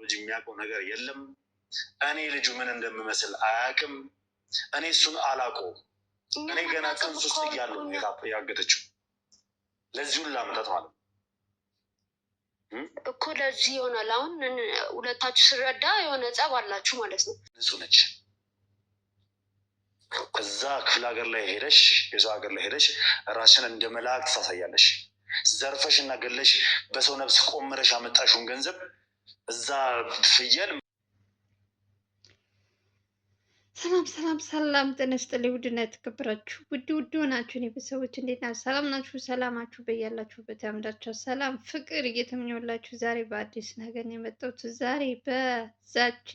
ልጅ የሚያውቀው ነገር የለም። እኔ ልጁ ምን እንደምመስል አያውቅም። እኔ እሱን አላውቀውም። እኔ ገና ጽንስ ውስጥ እያለሁ ነው ያገተችው። ለዚህ ሁሉ አመጣት ማለት እኮ ለዚህ ይሆናል። አሁን ሁለታችሁ ስረዳ የሆነ ጸብ አላችሁ ማለት ነው። ንጹህ ነች። እዛ ክፍለ ሀገር ላይ ሄደሽ የሰው ሀገር ላይ ሄደሽ ራስሽን እንደ መላእክት ታሳያለሽ። ዘርፈሽ እና ገለሽ በሰው ነፍስ ቆምረሽ አመጣሽውን ገንዘብ እዛ ፍየል። ሰላም ሰላም ሰላም፣ ጤና ይስጥልኝ ውድና የተከበራችሁ ውድ ሆናችሁ እኔ ቤተሰቦች እንዴት ናችሁ? ሰላም ናችሁ? ሰላማችሁ በያላችሁበት ያምዳችሁ። ሰላም ፍቅር እየተመኘሁላችሁ ዛሬ በአዲስ ነገር ነው የመጣሁት። ዛሬ በዛች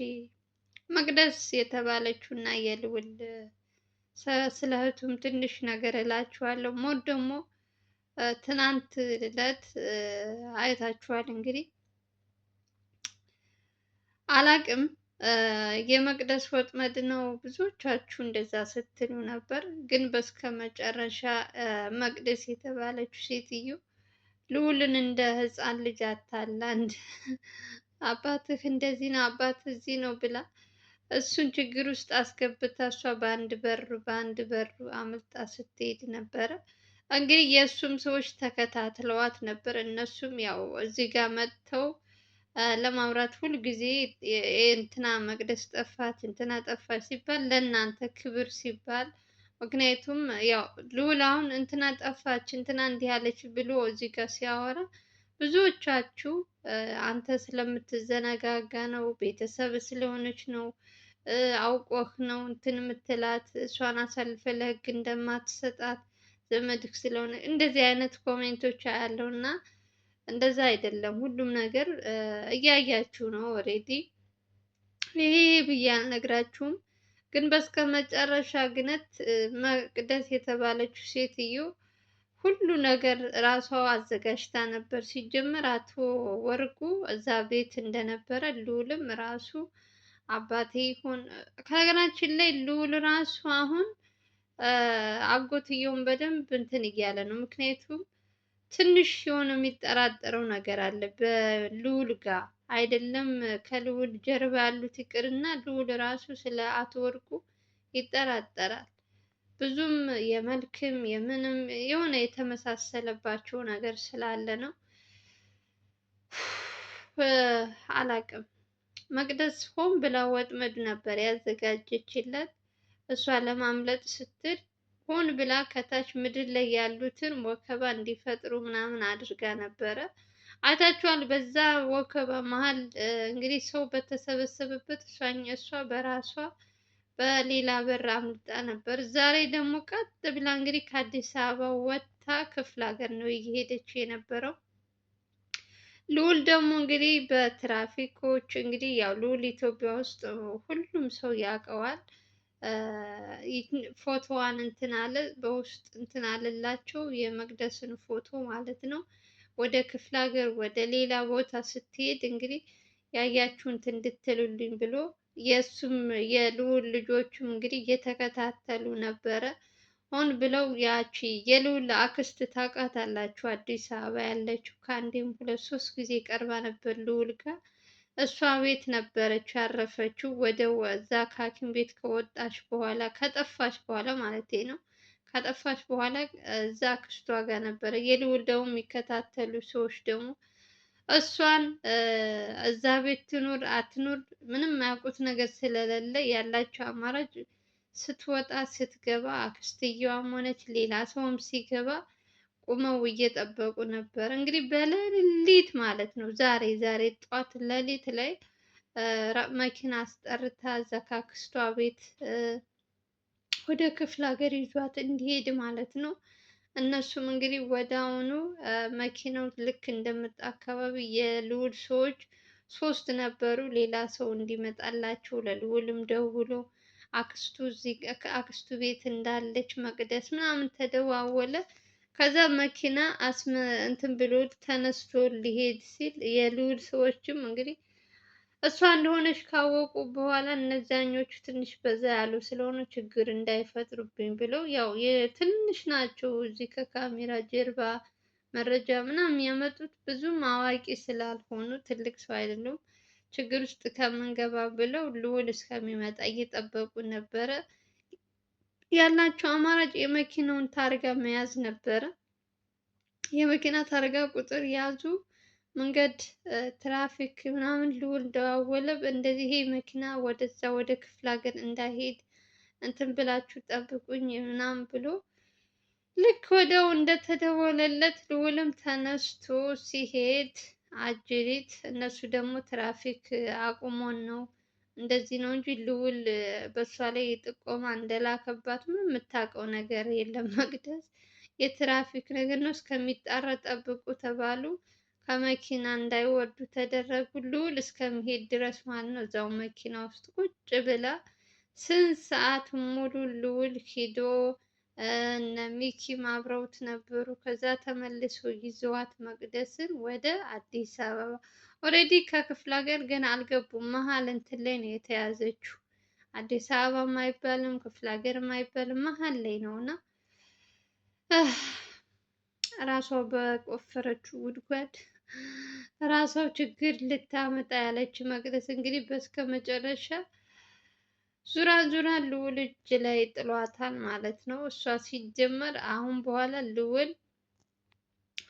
መቅደስ የተባለችው እና የልውል ስለ እህቱም ትንሽ ነገር እላችኋለሁ። ሞት ደግሞ ትናንት ዕለት አይታችኋል። እንግዲህ አላቅም የመቅደስ ወጥመድ ነው ብዙዎቻችሁ እንደዛ ስትሉ ነበር። ግን በስከ መጨረሻ መቅደስ የተባለችው ሴትዮ ልዑልን እንደ ሕፃን ልጅ አታላ አባትህ እንደዚህ ነው አባትህ እዚህ ነው ብላ እሱን ችግር ውስጥ አስገብታ እሷ በአንድ በር አምልጣ ስትሄድ ነበረ። እንግዲህ የእሱም ሰዎች ተከታትለዋት ነበር። እነሱም ያው እዚህ ጋር መጥተው ለማውራት ሁል ጊዜ እንትና መቅደስ ጠፋች እንትና ጠፋች ሲባል ለእናንተ ክብር ሲባል፣ ምክንያቱም ያው ልዑል አሁን እንትና ጠፋች እንትና እንዲህ ያለች ብሎ እዚህ ጋር ሲያወራ ብዙዎቻችሁ አንተ ስለምትዘነጋጋ ነው፣ ቤተሰብ ስለሆነች ነው፣ አውቆህ ነው እንትን የምትላት፣ እሷን አሳልፈ ለህግ እንደማትሰጣት ዘመድክ ስለሆነ እንደዚህ አይነት ኮሜንቶች አያለው እና እንደዛ አይደለም። ሁሉም ነገር እያያችሁ ነው ኦልሬዲ። ይሄ ብዬ አልነግራችሁም። ግን በስከ መጨረሻ ግነት መቅደስ የተባለችው ሴትዮ ሁሉ ነገር ራሷ አዘጋጅታ ነበር። ሲጀመር አቶ ወርቁ እዛ ቤት እንደነበረ ልዑልም ራሱ አባቴ ይሆን ከሀገራችን ላይ ልዑል ራሱ አሁን አጎትየውን በደንብ እንትን እያለ ነው። ምክንያቱም ትንሽ የሆነ የሚጠራጠረው ነገር አለ በልዑል ጋር አይደለም። ከልዑል ጀርባ ያሉት ይቅርና ልዑል ራሱ ስለ አቶ ወርቁ ይጠራጠራል። ብዙም የመልክም የምንም የሆነ የተመሳሰለባቸው ነገር ስላለ ነው። አላቅም። መቅደስ ሆን ብላ ወጥመድ ነበር ያዘጋጀችለት። እሷ ለማምለጥ ስትል ሆን ብላ ከታች ምድር ላይ ያሉትን ወከባ እንዲፈጥሩ ምናምን አድርጋ ነበረ። አይታችኋል። በዛ ወከባ መሀል እንግዲህ ሰው በተሰበሰበበት እሷ በራሷ በሌላ በር አምልጣ ነበር። ዛሬ ደግሞ ቀጥ ብላ እንግዲህ ከአዲስ አበባ ወጥታ ክፍለ ሀገር ነው እየሄደች የነበረው። ልዑል ደግሞ እንግዲህ በትራፊኮች እንግዲህ ያው ልዑል ኢትዮጵያ ውስጥ ሁሉም ሰው ያውቀዋል። ፎቶዋን እንትን አለ በውስጥ እንትን አለላቸው የመቅደስን ፎቶ ማለት ነው። ወደ ክፍለ ሀገር ወደ ሌላ ቦታ ስትሄድ እንግዲህ ያያችሁን እንድትሉልኝ ብሎ የእሱም የልዑል ልጆቹም እንግዲህ እየተከታተሉ ነበረ። ሆን ብለው ያቺ የልዑል አክስት ታውቃታላችሁ፣ አዲስ አበባ ያለችው ከአንዴም 2-3 ጊዜ ቀርባ ነበር ልዑል ጋር። እሷ ቤት ነበረች ያረፈችው። ወደ እዛ ከሐኪም ቤት ከወጣች በኋላ ከጠፋች በኋላ ማለት ነው። ከጠፋች በኋላ እዛ አክስቷ ጋር ነበረ። የልዑል ደግሞ የሚከታተሉ ሰዎች ደግሞ እሷን እዛ ቤት ትኑር አትኑር ምንም የማያውቁት ነገር ስለሌለ ያላቸው አማራጭ ስትወጣ ስትገባ አክስትየዋም ሆነች ሌላ ሰውም ሲገባ ቁመው እየጠበቁ ነበር። እንግዲህ በሌሊት ማለት ነው ዛሬ ጠዋት ሌሊት ላይ መኪና አስጠርታ እዛ ከአክስቷ ቤት ወደ ክፍለ ሀገር ይዟት እንዲሄድ ማለት ነው። እነሱም እንግዲህ ወዲያውኑ መኪናው ልክ እንደመጣ አካባቢ የልዑል ሰዎች 3 ነበሩ። ሌላ ሰው እንዲመጣላቸው ለልዑልም ደውሎ አክስቱ ቤት እንዳለች መቅደስ ምናምን ተደዋወለ። ከዛ መኪና እንትን ብሎ ተነስቶ ሊሄድ ሲል የልዑል ሰዎችም እንግዲህ እሷ እንደሆነች ካወቁ በኋላ እነዛኞቹ ትንሽ በዛ ያሉ ስለሆኑ ችግር እንዳይፈጥሩብኝ ብለው ያው ትንሽ ናቸው እዚህ ከካሜራ ጀርባ መረጃ ምናምን ያመጡት ብዙም አዋቂ ስላልሆኑ ትልቅ ሰው አይደሉም። ችግር ውስጥ ከምንገባ ብለው ልዑል እስከሚመጣ እየጠበቁ ነበረ። ያላቸው አማራጭ የመኪናውን ታርጋ መያዝ ነበረ። የመኪና ታርጋ ቁጥር ያዙ። መንገድ ትራፊክ ምናምን ልዑል ደዋወለ። እንደዚህ ይሄ መኪና ወደዛ ወደ ክፍለ ሀገር እንዳይሄድ እንትን ብላችሁ ጠብቁኝ ምናምን ብሎ ልክ ወዲያው እንደተደወለለት ልዑልም ተነስቶ ሲሄድ አጅሪት እነሱ ደግሞ ትራፊክ አቁሞን ነው እንደዚህ ነው እንጂ ልዑል በእሷ ላይ ጥቆማ እንደላከባት ምንም የምታውቀው ነገር የለም። መቅደስ የትራፊክ ነገር ነው እስከሚጣራ ጠብቁ ተባሉ። ከመኪና እንዳይወርዱ ተደረጉ። ልዑል እስከሚሄድ ድረስ ማለት ነው እዛው መኪና ውስጥ ቁጭ ብላ ስንት ሰዓት ሙሉ ልዑል ሂዶ እነ ሚኪም አብረውት ነበሩ። ከዛ ተመልሶ ይዘዋት መቅደስን ወደ አዲስ አበባ ኦልሬዲ ከክፍለ ሀገር ገና አልገቡም። መሀል እንትን ላይ ነው የተያዘችው። አዲስ አበባ አይባልም ክፍለ ሀገር አይባልም መሀል ላይ ነው እና ራሷ በቆፈረችው ጉድጓድ ራሷ ችግር ልታመጣ ያለች መቅደስ እንግዲህ በስከ መጨረሻ ዙራ ዙራ ልዑል እጅ ላይ ጥሏታል ማለት ነው። እሷ ሲጀመር አሁን በኋላ ልዑል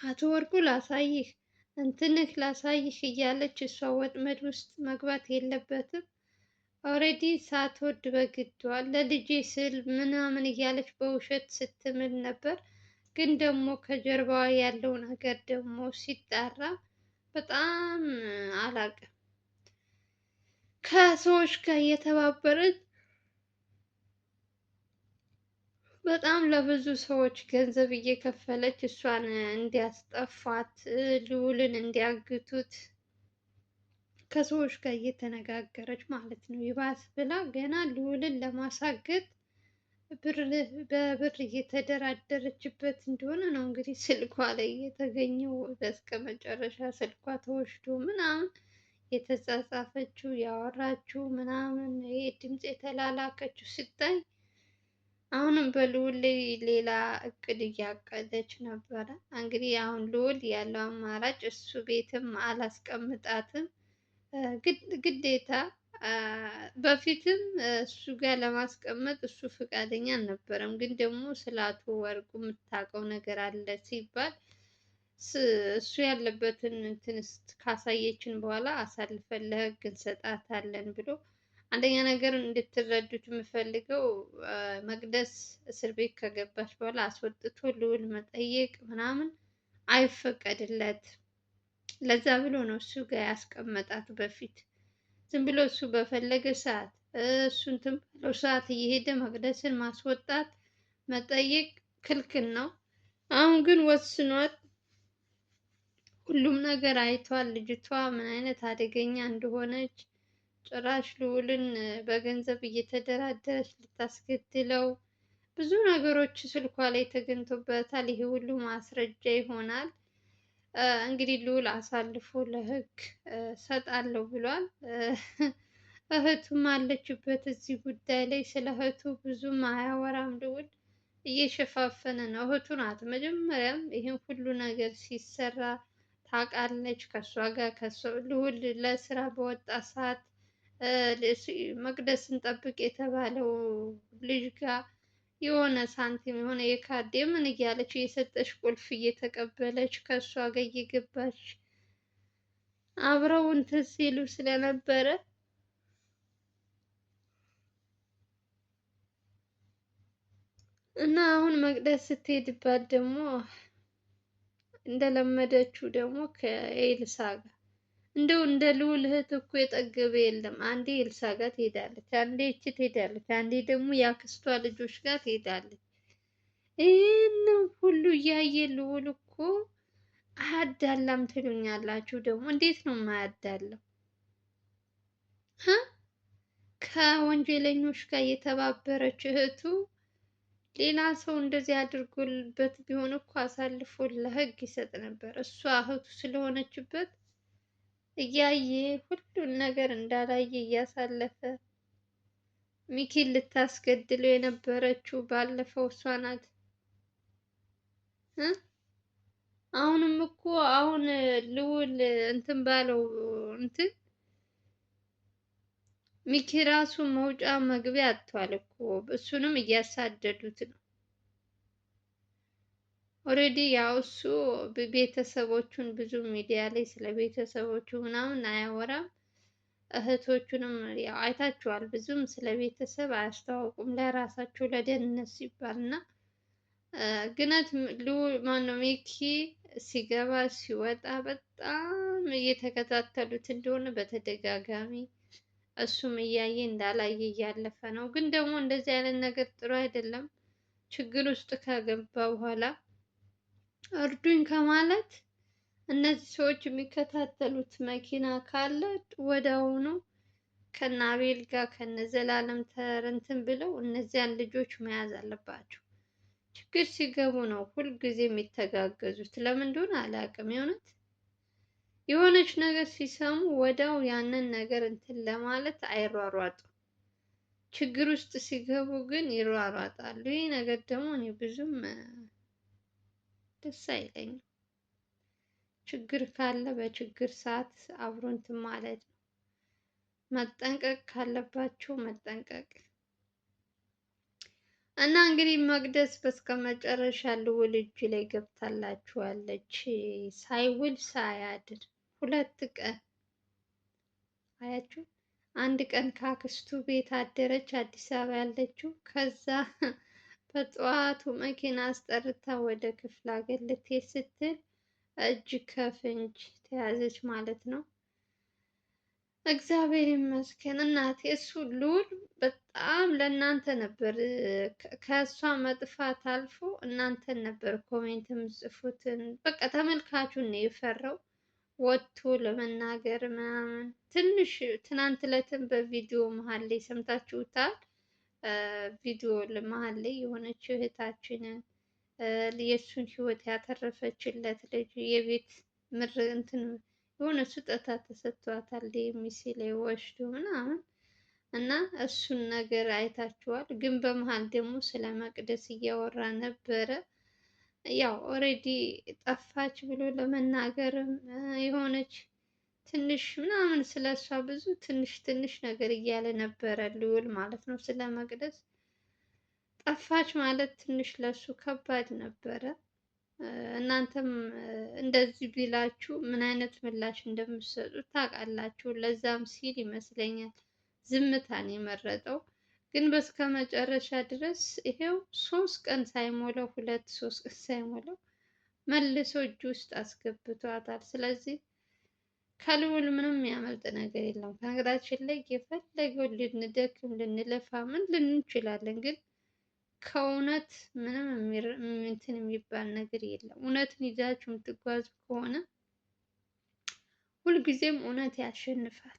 አቶ ወርቁ ላሳይህ እንትንህ ላሳይህ እያለች እሷ ወጥመድ ውስጥ መግባት የለበትም። ኦልሬዲ ሳትወድ በግዷ ለልጄ ስል ምናምን እያለች በውሸት ስትምል ነበር። ግን ደግሞ ከጀርባዋ ያለው ነገር ደግሞ ሲጣራ በጣም አላቅም ከሰዎች ጋር እየተባበረች በጣም ለብዙ ሰዎች ገንዘብ እየከፈለች እሷን እንዲያስጠፏት ልዑልን እንዲያግቱት ከሰዎች ጋር እየተነጋገረች ማለት ነው። ይባስ ብላ ገና ልዑልን ለማሳገት በብር እየተደራደረችበት እንደሆነ ነው እንግዲህ ስልኳ ላይ የተገኘው። በስከ መጨረሻ ስልኳ ተወስዶ ምናምን የተጻጻፈችው ያወራችው ምናምን ይሄ ድምፅ የተላላከችው ሲታይ አሁንም በልዑል ላይ ሌላ እቅድ እያቀደች ነበረ። እንግዲህ አሁን ልዑል ያለው አማራጭ እሱ ቤትም አላስቀምጣትም ግዴታ በፊትም እሱ ጋር ለማስቀመጥ እሱ ፈቃደኛ አልነበረም። ግን ደግሞ ስለ አቶ ወርቁ የምታውቀው ነገር አለ ሲባል እሱ ያለበትን እንትን ካሳየችን በኋላ አሳልፈን ለሕግ እንሰጣታለን ብሎ አንደኛ ነገር እንድትረዱት የምፈልገው መቅደስ እስር ቤት ከገባች በኋላ አስወጥቶ ልዑል መጠየቅ ምናምን አይፈቀድለትም። ለዛ ብሎ ነው እሱ ጋር ያስቀመጣት በፊት ዝም ብሎ እሱ በፈለገ ሰዓት እሱ እንትን ባለው ሰዓት እየሄደ መቅደስን ማስወጣት መጠየቅ ክልክል ነው። አሁን ግን ወስኗል። ሁሉም ነገር አይቷል። ልጅቷ ምን አይነት አደገኛ እንደሆነች ጭራሽ ልዑልን በገንዘብ እየተደራደረች ልታስገድለው ብዙ ነገሮች ስልኳ ላይ ተገኝቶበታል። ይሄ ሁሉ ማስረጃ ይሆናል። እንግዲህ ልዑል አሳልፎ ለሕግ ሰጣለሁ ብሏል። እህቱም አለችበት እዚህ ጉዳይ ላይ። ስለ እህቱ ብዙም አያወራም ልዑል እየሸፋፈነ ነው። እህቱ ናት መጀመሪያም ይህን ሁሉ ነገር ሲሰራ ታውቃለች። ከእሷ ጋር ልዑል ለስራ በወጣ ሰዓት መቅደስን ጠብቅ የተባለው ልጅ ጋር የሆነ ሳንቲም የሆነ የካርድ ምን እያለች እየሰጠች ቁልፍ እየተቀበለች ከእሷ ጋር እየገባች አብረው እንትን ሲሉ ስለነበረ እና አሁን መቅደስ ስትሄድባት ደግሞ እንደለመደችው ደግሞ ከኤልሳ ጋር እንደው እንደ ልዑል እህት እኮ የጠገበ የለም። አንዴ ኤልሳ ጋር ትሄዳለች፣ አንዴ እቺ ትሄዳለች፣ አንዴ ደግሞ የአክስቷ ልጆች ጋር ትሄዳለች። ይህን ሁሉ እያየ ልዑል እኮ አያዳላም ትሉኛላችሁ። ደግሞ እንዴት ነው የማያዳለው? ከወንጀለኞች ጋር የተባበረች እህቱ ሌላ ሰው እንደዚህ አድርጎበት ቢሆን እኮ አሳልፎ ለሕግ ይሰጥ ነበር። እሷ እህቱ ስለሆነችበት እያየ ሁሉን ነገር እንዳላየ እያሳለፈ ሚኪን ልታስገድለው የነበረችው ባለፈው እሷ ናት። አሁንም እኮ አሁን ልዑል እንትን ባለው እንትን ሚኪ ራሱ መውጫ መግቢያ አጥቷል እኮ እሱንም እያሳደዱት ነው። ኦልሬዲ ያው እሱ ቤተሰቦቹን ብዙ ሚዲያ ላይ ስለ ቤተሰቦቹ ምናምን አያወራም። እህቶቹንም ያው አይታችኋል፣ ብዙም ስለ ቤተሰብ አያስተዋውቁም ለራሳቸው ለደህንነት ሲባል እና ግነት ማነው ሚኪ ሲገባ ሲወጣ በጣም እየተከታተሉት እንደሆነ በተደጋጋሚ እሱም እያየ እንዳላየ እያለፈ ነው። ግን ደግሞ እንደዚህ አይነት ነገር ጥሩ አይደለም። ችግር ውስጥ ከገባ በኋላ እርዱኝ ከማለት እነዚህ ሰዎች የሚከታተሉት መኪና ካለ ወዲያውኑ ከነ አቤል ጋር ከነ ዘላለም ተረንትን ብለው እነዚያን ልጆች መያዝ አለባቸው። ችግር ሲገቡ ነው ሁልጊዜ የሚተጋገዙት። ለምን እንደሆነ አላውቅም። የሆነች ነገር ሲሰሙ ወዲያው ያንን ነገር እንትን ለማለት አይሯሯጡም። ችግር ውስጥ ሲገቡ ግን ይሯሯጣሉ። ይህ ነገር ደግሞ እኔ ብዙም ደስ አይለኝም። ችግር ካለ በችግር ሰዓት አብሮ እንትን ማለት ነው። መጠንቀቅ ካለባቸው መጠንቀቅ እና እንግዲህ መቅደስ በስተመጨረሻ ልዑል እጅ ላይ ገብታላችኋለች። ሳይውል ሳያድር 2 ቀን አያችሁ። አንድ ቀን ከአክስቱ ቤት አደረች አዲስ አበባ ያለችው። ከዛ በጠዋቱ መኪና አስጠርታ ወደ ክፍለ ሀገር ልትሄድ ስትል እጅ ከፍንጅ ተያዘች ማለት ነው። እግዚአብሔር ይመስገን እናቴ። እሱ ልዑል በጣም ለእናንተ ነበር ከእሷ መጥፋት አልፎ እናንተን ነበር ኮሜንት የምጽፉትን። በቃ ተመልካቹን ነው የፈራው ወጥቶ ለመናገር ምናምን። ትንሽ ትናንት ዕለትም በቪዲዮ መሀል ላይ ሰምታችሁታል። ቪዲዮ መሀል ላይ የሆነች እህታችንን የእሱን ህይወት ያተረፈችለት ልጅ የቤት ምር እንትን የሆነ ስጦታ ተሰጥቷታል ዲኤምሲ ላይ ወስዶ ምናምን እና እሱን ነገር አይታችኋል። ግን በመሀል ደግሞ ስለ መቅደስ እያወራ ነበረ። ያው ኦልሬዲ ጠፋች ብሎ ለመናገርም የሆነች ትንሽ ምናምን ስለ እሷ ብዙ ትንሽ ነገር እያለ ነበረ ልዑል ማለት ነው። ስለ መቅደስ ጠፋች ማለት ትንሽ ለሱ ከባድ ነበረ። እናንተም እንደዚህ ቢላችሁ ምን አይነት ምላሽ እንደምትሰጡ ታውቃላችሁ። ለዛም ሲል ይመስለኛል ዝምታን የመረጠው። ግን በስከ መጨረሻ ድረስ ይሄው 3 ቀን ሳይሞላው 2-3 ቀን ሳይሞላው መልሶ እጁ ውስጥ አስገብቷታል። ስለዚህ ከልዑል ምንም የሚያመልጥ ነገር የለም። ከነገራችን ላይ የፈለገው ልንደክም ልንለፋ ምን ልንችላለን፣ ግን ከእውነት ምንም እንትን የሚባል ነገር የለም። እውነትን ይዛችሁ የምትጓዙ ከሆነ ሁልጊዜም እውነት ያሸንፋል።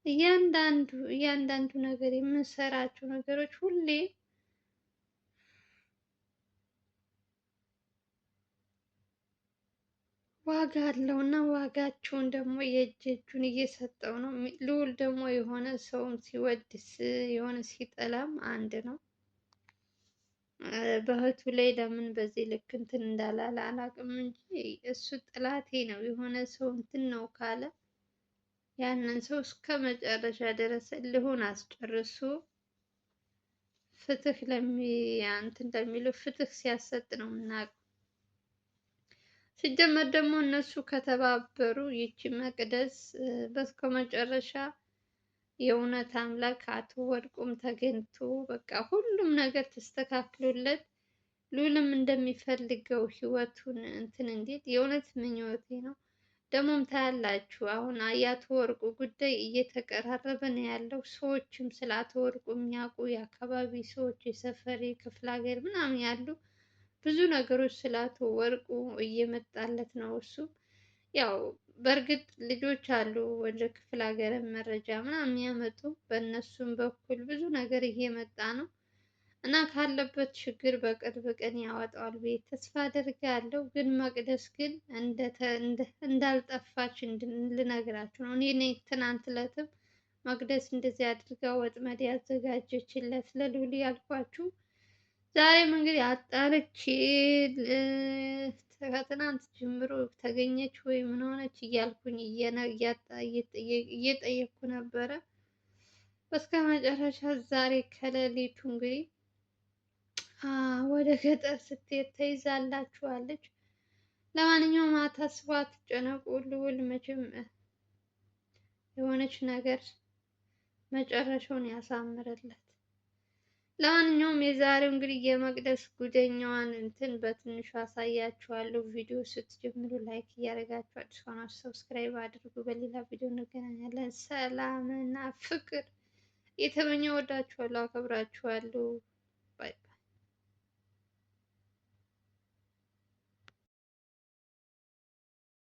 እያንዳንዱ ነገር የምንሰራቸው ነገሮች ሁሌ ዋጋ አለው እና ዋጋቸውን ደግሞ የእጁን እየሰጠው ነው። ልዑል ደግሞ የሆነ ሰውን ሲወድስ የሆነ ሲጠላም አንድ ነው። በእህቱ ላይ ለምን በዚህ ልክ እንትን እንዳላለ አላውቅም እንጂ እሱ ጥላቴ ነው የሆነ ሰው እንትን ነው ካለ ያንን ሰው እስከ መጨረሻ ድረስ እልሁን አስጨርሶ ፍትህ እንትን ለሚለው ፍትህ ሲያሰጥ ነው የምናውቀው። ሲጀመር ደግሞ እነሱ ከተባበሩ ይቺ መቅደስ በስከ መጨረሻ የእውነት አምላክ አቶ ወርቁም ተገኝቶ በቃ ሁሉም ነገር ተስተካክሎለት ልዑልም እንደሚፈልገው ህይወቱን እንትን እንዴት የእውነት ምኞቴ ነው። ደግሞም ታያላችሁ አሁን የአቶ ወርቁ ጉዳይ እየተቀራረበ ነው ያለው። ሰዎችም ስለ አቶ ወርቁ የሚያውቁ የአካባቢ ሰዎች የሰፈር የክፍለ ሀገር ምናምን ያሉ ብዙ ነገሮች ስለ አቶ ወርቁ እየመጣለት ነው። እሱ ያው በእርግጥ ልጆች አሉ ወደ ክፍለ ሀገር መረጃ ምናምን የሚያመጡ በእነሱም በኩል ብዙ ነገር እየመጣ ነው እና ካለበት ችግር በቅርብ ቀን ያወጣዋል ብዬ ተስፋ አደርጋለሁ። ግን መቅደስ ግን እንዳልጠፋች ልነግራችሁ ነው። እኔ ትናንት ዕለትም መቅደስ እንደዚህ አድርጋ ወጥመድ ያዘጋጀችለት ለልዑል ያልኳችሁ። ዛሬም እንግዲህ አጣርቼ ከትናንት ጀምሮ ተገኘች ወይ ምን ሆነች እያልኩኝ እየጠየኩ ነበረ። በስከ መጨረሻ ዛሬ ከሌሊቱ እንግዲህ ወደ ገጠር ስትሄድ ተይዛላችኋለች። ለማንኛውም አታስቡ፣ አትጨነቁ። ልዑል መቼም የሆነች ነገር መጨረሻውን ያሳምርለት። ለማንኛውም የዛሬው እንግዲህ የመቅደስ ጉደኛዋን እንትን በትንሹ አሳያችኋለሁ። ቪዲዮ ስትጀምሩ ላይክ እያደረጋችሁ አዲስ ሆናችሁ ሰብስክራይብ አድርጉ። በሌላ ቪዲዮ እንገናኛለን። ሰላም እና ፍቅር የተመኘው ወዳችኋለሁ፣ አከብራችኋለሁ።